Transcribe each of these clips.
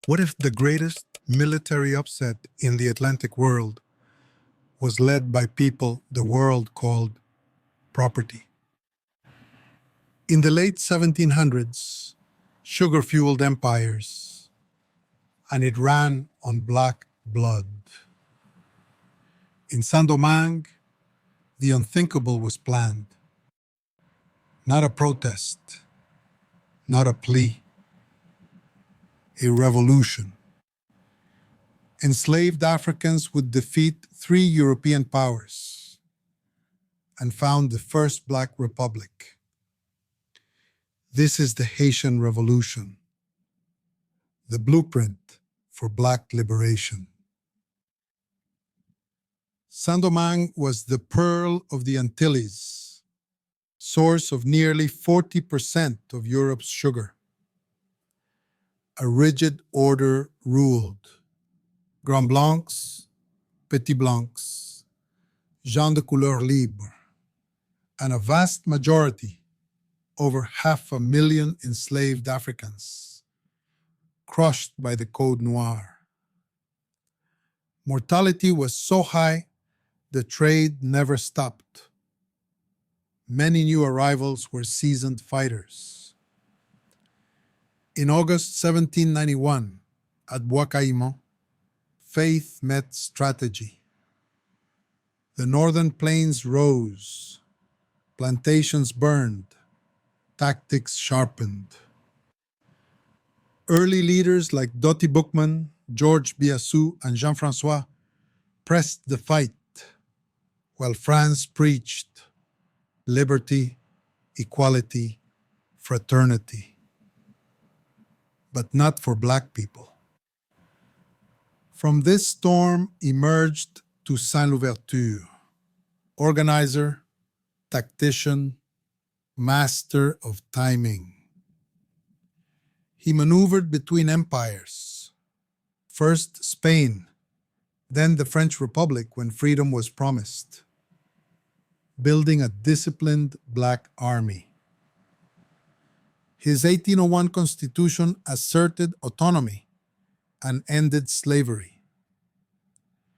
What if the greatest military upset in the Atlantic world was led by people the world called property? In the late 1700s, sugar fueled empires, and it ran on black blood. In Saint-Domingue, the unthinkable was planned. Not a protest, not a plea, a revolution. Enslaved Africans would defeat 3 European powers and found the first Black Republic. This is the Haitian Revolution, the blueprint for Black liberation. Saint-Domingue was the pearl of the Antilles, source of nearly 40% of Europe's sugar. A rigid order ruled. Grands Blancs, Petits Blancs, gens de couleur libre, and a vast majority, over 500,000 enslaved Africans, crushed by the Code Noir. Mortality was so high, the trade never stopped. Many new arrivals were seasoned fighters. In August 1791, at Bois Caïman, faith met strategy. The northern plains rose, plantations burned, tactics sharpened. Early leaders like Doty Boukman, Georges Biassou, and Jean-François pressed the fight, while France preached liberty, equality, fraternity. But not for Black people. From this storm emerged Toussaint Louverture, organizer, tactician, master of timing. He maneuvered between empires, first Spain, then the French Republic when freedom was promised, building a disciplined Black army. His 1801 constitution asserted autonomy and ended slavery.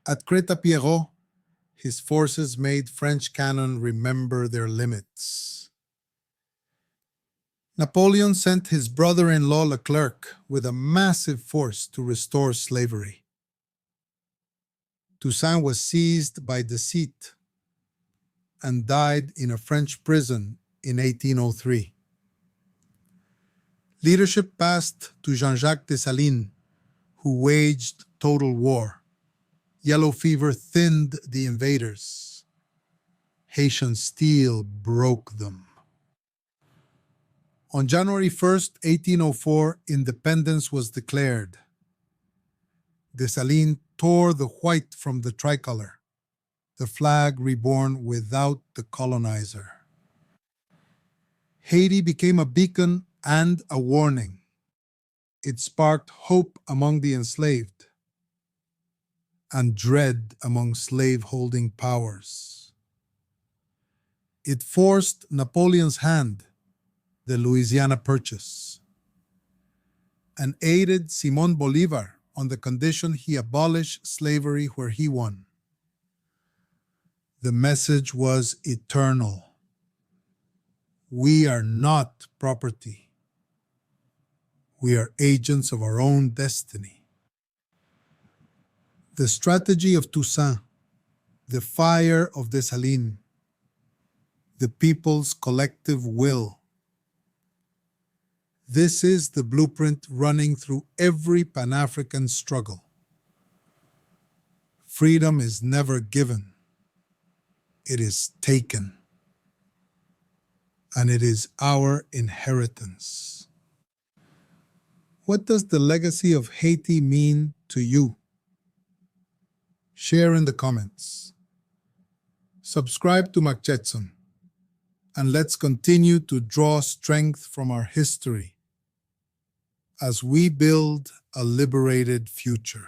At Crête-à-Pierrot, his forces made French cannon remember their limits. Napoleon sent his brother-in-law Leclerc with a massive force to restore slavery. Toussaint was seized by deceit and died in a French prison in 1803. Leadership passed to Jean-Jacques Dessalines, who waged total war. Yellow fever thinned the invaders. Haitian steel broke them. On January 1st, 1804, independence was declared. Dessalines tore the white from the tricolor, the flag reborn without the colonizer. Haiti became a beacon and a warning. It sparked hope among the enslaved and dread among slave-holding powers. It forced Napoleon's hand, the Louisiana Purchase, and aided Simón Bolívar on the condition he abolish slavery where he won. The message was eternal. We are not property. We are agents of our own destiny. The strategy of Toussaint, the fire of Dessalines, the people's collective will. This is the blueprint running through every Pan-African struggle. Freedom is never given. It is taken. And it is our inheritance. What does the legacy of Haiti mean to you? Share in the comments. Subscribe to Jetson, and let's continue to draw strength from our history as we build a liberated future.